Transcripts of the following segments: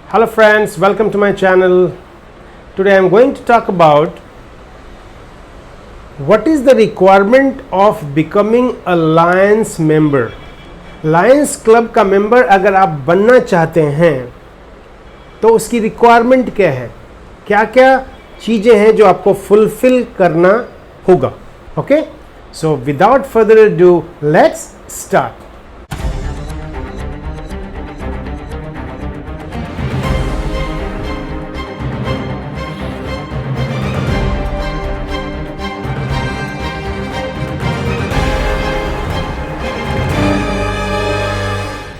Hello friends, welcome to my channel. Today I am going to talk about what is the requirement of becoming a Lions member. Lions Club का member अगर आप बनना चाहते हैं तो उसकी requirement क्या है, क्या क्या चीज़ें हैं जो आपको fulfill करना होगा. Okay? So without further ado, let's start.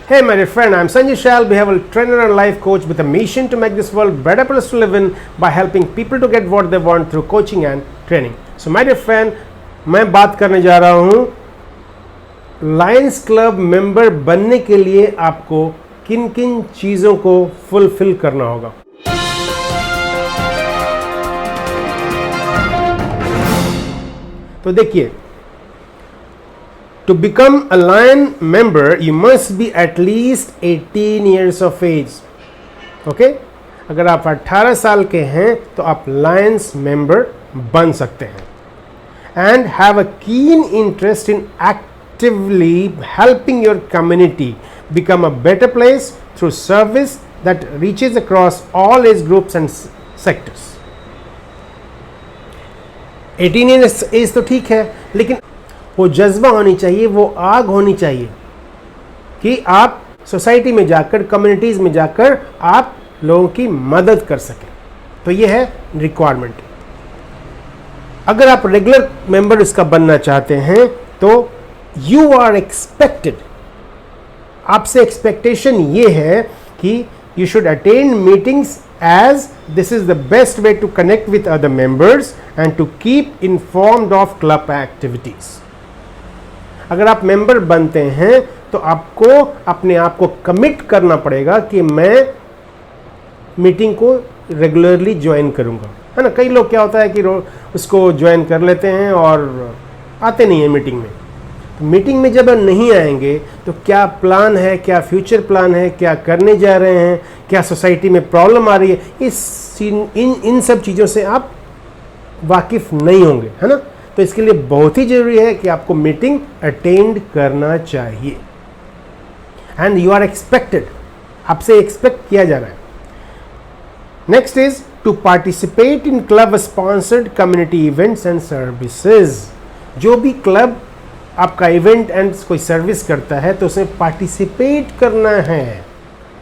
Hey my dear friend, I am Sanjay Shal, behavioral trainer and life coach with a mission to make this world better place to live in by helping people to get what they want through coaching and training. So my dear friend, मैं बात करने जा रहा हूँ Lions club member बनने के लिए आपको किन किन चीज़ों को फुलफिल करना होगा. तो देखिए, to become a Lion member, you must be at least 18 years of age. Okay? अगर आप 18 साल के हैं तो आप Lions member बन सकते हैं. And have a keen interest in actively helping your community become a better place through service that reaches across all age groups and sectors. 18 years age तो ठीक है, लेकिन वो जज्बा होनी चाहिए, वो आग होनी चाहिए कि आप सोसाइटी में जाकर, कम्युनिटीज़ में जाकर आप लोगों की मदद कर सकें. तो ये है रिक्वायरमेंट. अगर आप रेगुलर मेंबर इसका बनना चाहते हैं तो यू आर एक्सपेक्टेड, आपसे एक्सपेक्टेशन ये है कि you should attend meetings as this is the best way to connect with other members and to keep informed of club activities. अगर आप मेंबर बनते हैं तो आपको अपने आप को कमिट करना पड़ेगा कि मैं मीटिंग को रेगुलरली ज्वाइन करूंगा, है ना. कई लोग क्या होता है कि उसको ज्वाइन कर लेते हैं और आते नहीं हैं मीटिंग में. तो मीटिंग में जब नहीं आएंगे तो क्या प्लान है, क्या फ्यूचर प्लान है, क्या करने जा रहे हैं, क्या सोसाइटी में प्रॉब्लम आ रही है, इन सब चीज़ों से आप वाकिफ नहीं होंगे, है ना. तो इसके लिए बहुत ही ज़रूरी है कि आपको मीटिंग अटेंड करना चाहिए. एंड यू आर एक्सपेक्टेड, आपसे एक्सपेक्ट किया जा रहा है. Next is to participate in club sponsored community events and services. जो भी क्लब आपका इवेंट एंड कोई सर्विस करता है तो उसमें पार्टिसिपेट करना है.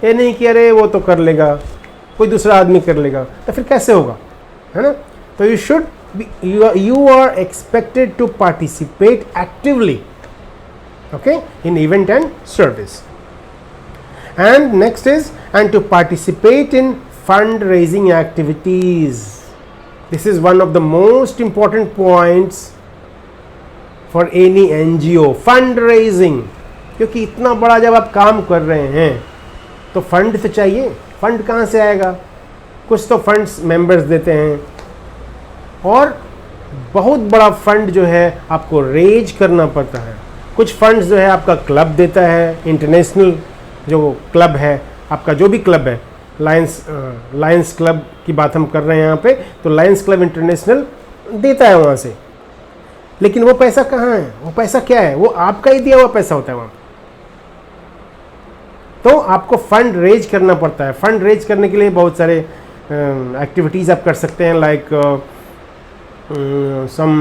ये नहीं कि अरे वो तो कर लेगा, कोई दूसरा आदमी कर लेगा, तो फिर कैसे होगा, है ना. तो you should you are expected to participate actively, okay, in event and service. And next is and to participate in fundraising activities. This is one of the most important points for any NGO, fundraising. क्योंकि इतना बड़ा जब आप काम कर रहे हैं तो फंड तो चाहिए. फंड कहाँ से आएगा? कुछ तो फंड्स मेंबर्स देते हैं और बहुत बड़ा फंड जो है आपको रेज करना पड़ता है. कुछ फंड्स जो है आपका क्लब देता है, इंटरनेशनल जो क्लब है आपका, जो भी क्लब है, लायंस क्लब की बात हम कर रहे हैं यहाँ पे, तो लायंस क्लब इंटरनेशनल देता है वहाँ से. लेकिन वो पैसा कहाँ है? वो पैसा क्या है? वो आपका ही दिया हुआ पैसा होता है वहाँ. तो आपको फंड रेज करना पड़ता है. फंड रेज करने के लिए बहुत सारे एक्टिविटीज़ आप कर सकते हैं. लाइक सम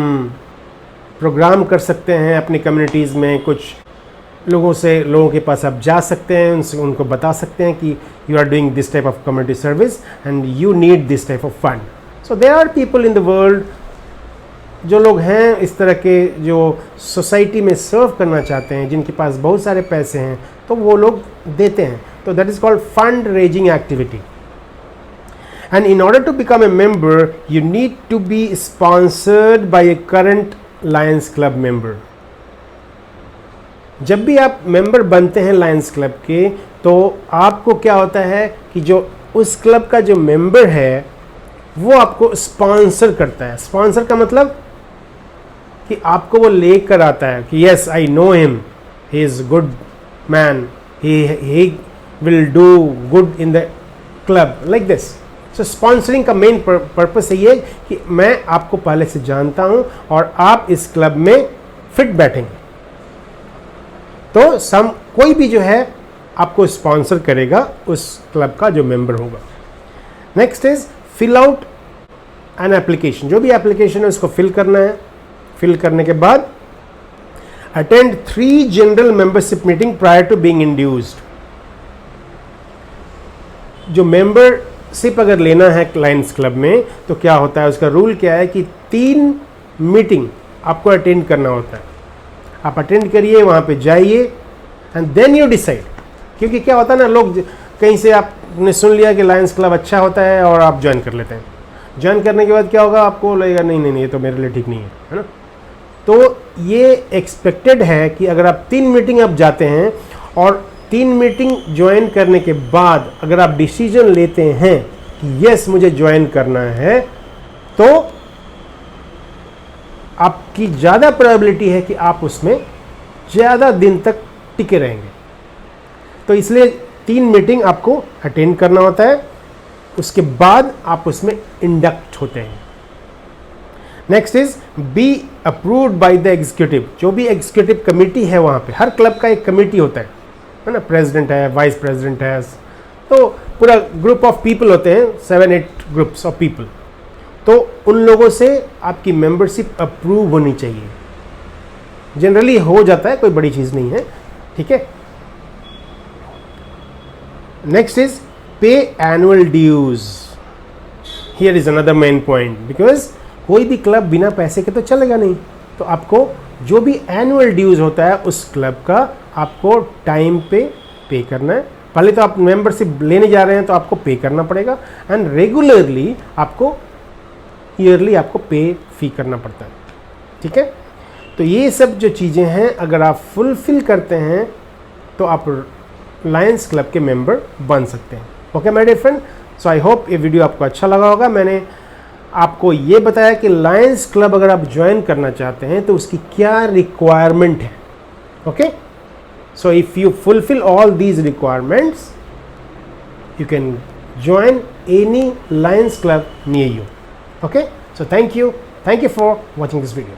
प्रोग्राम कर सकते हैं अपनी कम्युनिटीज़ में. कुछ लोगों के पास आप जा सकते हैं, उनको बता सकते हैं कि you are doing this type of community service and you need this type of fund. So there are people in the world, जो लोग हैं इस तरह के, जो सोसाइटी में सर्व करना चाहते हैं, जिनके पास बहुत सारे पैसे हैं, तो वो लोग देते हैं. तो that is called fund raising activity. And in order to become a member, you need to be sponsored by a current Lions Club member. जब भी आप मेंबर बनते हैं लायंस क्लब के, तो आपको क्या होता है कि जो उस क्लब का जो मेंबर है वो आपको स्पॉन्सर करता है. स्पॉन्सर का मतलब कि आपको वो लेकर आता है कि yes I know him, he is good man, he will do good in the club like this. So sponsoring का मेन पर्पस ये है कि मैं आपको पहले से जानता हूं और आप इस क्लब में फिट बैठेंगे, तो कोई भी जो है आपको स्पॉन्सर करेगा उस क्लब का जो मेंबर होगा। Next is fill out an application. जो भी एप्लीकेशन है उसको फिल करना है। फिल करने के बाद attend 3 general membership meeting prior to being inducted. जो मेंबरशिप अगर लेना है लायंस क्लब में तो क्या होता है, उसका रूल क्या है कि 3 मीटिंग आपको अटेंड करना होता है। आप अटेंड करिए, वहाँ पे जाइए एंड देन यू डिसाइड। क्योंकि क्या होता है ना, लोग कहीं से आपने सुन लिया कि लायंस क्लब अच्छा होता है और आप ज्वाइन कर लेते हैं। ज्वाइन करने के बाद क्या होगा, आपको लगेगा नहीं नहीं नहीं ये तो मेरे लिए ठीक नहीं है ना। तो ये एक्सपेक्टेड है कि अगर आप 3 मीटिंग आप जाते हैं और 3 मीटिंग ज्वाइन करने के बाद अगर आप डिसीजन लेते हैं कि यस मुझे ज्वाइन करना है, तो आपकी ज़्यादा प्रोबेबिलिटी है कि आप उसमें ज़्यादा दिन तक टिके रहेंगे। तो इसलिए 3 मीटिंग आपको अटेंड करना होता है, उसके बाद आप उसमें इंडक्ट होते हैं। Next is be approved by the executive. जो भी एग्जीक्यूटिव कमेटी है वहाँ पे, हर क्लब का एक कमेटी होता है ना, प्रेसिडेंट है, वाइस प्रेसिडेंट है, तो पूरा ग्रुप ऑफ पीपल होते हैं, 7-8 ग्रुप्स ऑफ पीपल। तो उन लोगों से आपकी मेंबरशिप अप्रूव होनी चाहिए। जनरली हो जाता है, कोई बड़ी चीज़ नहीं है, ठीक है। Next is pay annual dues. Here is another main point, because कोई भी क्लब बिना पैसे के तो चलेगा नहीं। तो आपको जो भी एनुअल ड्यूज होता है उस क्लब का आपको टाइम पे करना है। पहले तो आप मेंबरशिप लेने जा रहे हैं तो आपको पे करना पड़ेगा, एंड रेगुलरली आपको ईयरली आपको पे फी करना पड़ता है, ठीक है। तो ये सब जो चीज़ें हैं अगर आप फुलफिल करते हैं तो आप लायंस क्लब के मेंबर बन सकते हैं। Okay my dear friend, so I hope ये वीडियो आपको अच्छा लगा होगा। मैंने आपको ये बताया कि लायंस क्लब अगर आप ज्वाइन करना चाहते हैं तो उसकी क्या रिक्वायरमेंट है। Okay, so if you fulfil all these requirements you can join any Lions Club near you. Okay, so thank you for watching this video.